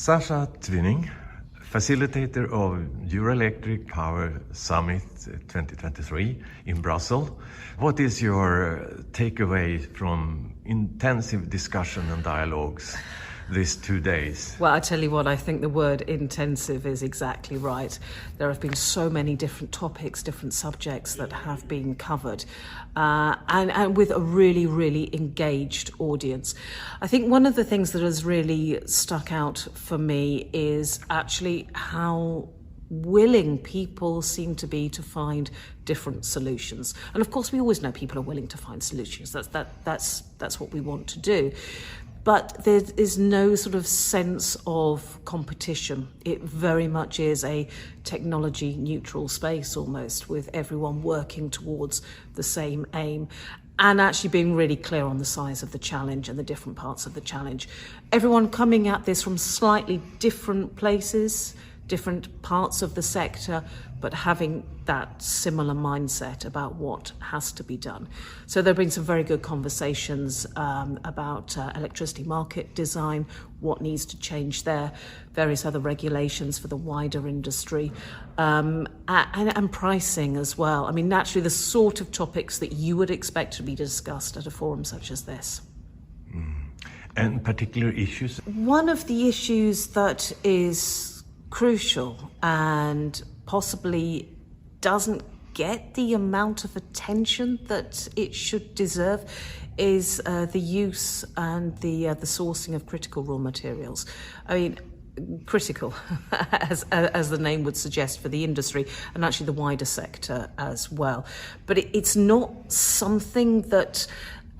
Sasha Twinning, facilitator of Eurelectric Power Summit 2023 in Brussels. What is your takeaway from intensive discussion and dialogues these 2 days? Well, I tell you what, I think the word intensive is exactly right. There have been so many different topics, different subjects that have been covered, and with a really, really engaged audience. I think one of the things that has really stuck out for me is actually how willing people seem to be to find different solutions. And of course, we always know people are willing to find solutions. That's what we want to do. But there is no sort of sense of competition. It very much is a technology neutral space almost, with everyone working towards the same aim and actually being really clear on the size of the challenge and the different parts of the challenge. Everyone coming at this from slightly different places, different parts of the sector, but having that similar mindset about what has to be done. So there have been some very good conversations about electricity market design, what needs to change there, various other regulations for the wider industry, and pricing as well. I mean, naturally, the sort of topics that you would expect to be discussed at a forum such as this. And particular issues? One of the issues that is crucial and possibly doesn't get the amount of attention that it should deserve is the use and the sourcing of critical raw materials. I mean, critical, as the name would suggest, for the industry and actually the wider sector as well. But it's not something that,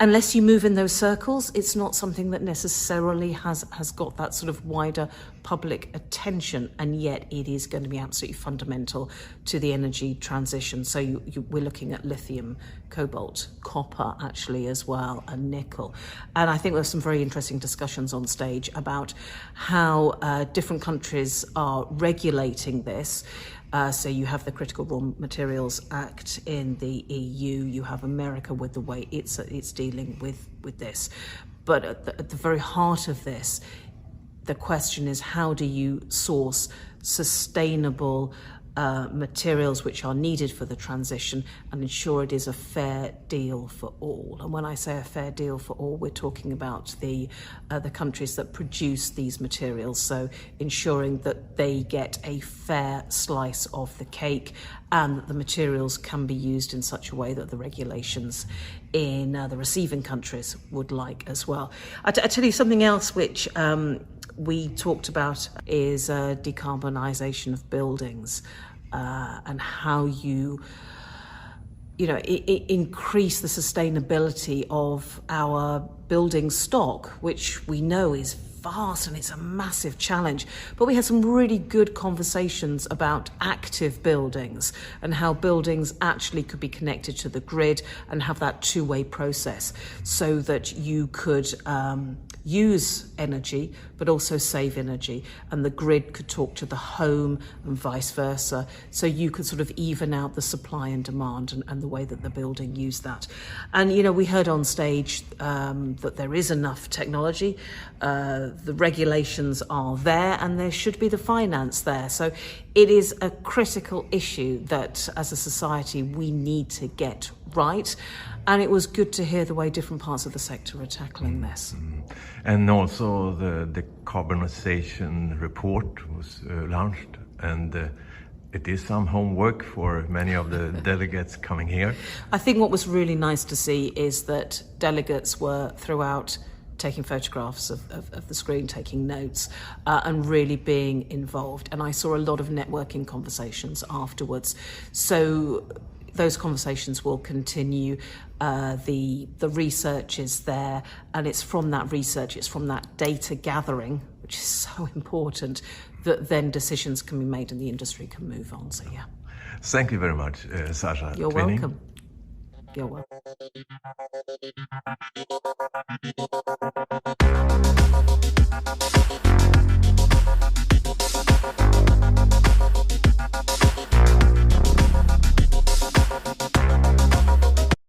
unless you move in those circles, it's not something that necessarily has got that sort of wider public attention, and yet it is going to be absolutely fundamental to the energy transition. So we're looking at lithium, cobalt, copper actually as well, and nickel. And I think there's some very interesting discussions on stage about how different countries are regulating this. So you have the Critical Raw Materials Act in the EU, you have America with the way it's dealing with this. But at the very heart of this, the question is, how do you source sustainable materials which are needed for the transition and ensure it is a fair deal for all? And when I say a fair deal for all, we're talking about the countries that produce these materials, so ensuring that they get a fair slice of the cake and that the materials can be used in such a way that the regulations in the receiving countries would like as well. I tell you something else which we talked about is decarbonisation of buildings and how you increase the sustainability of our building stock, which we know is vast and it's a massive challenge. But we had some really good conversations about active buildings and how buildings actually could be connected to the grid and have that two-way process so that you could use energy but also save energy, and the grid could talk to the home and vice versa, so you could sort of even out the supply and demand and the way that the building used that. And we heard on stage that there is enough technology, the regulations are there, and there should be the finance there. So it is a critical issue that as a society we need to get right. And it was good to hear the way different parts of the sector are tackling this. And also the decarbonization report was launched, and it is some homework for many of the delegates coming here. I think what was really nice to see is that delegates were throughout taking photographs of the screen, taking notes, and really being involved. And I saw a lot of networking conversations afterwards. So those conversations will continue. The research is there, and it's from that research, it's from that data gathering, which is so important, that then decisions can be made and the industry can move on. So yeah. Thank you very much, Sasha. You're welcome. You're welcome.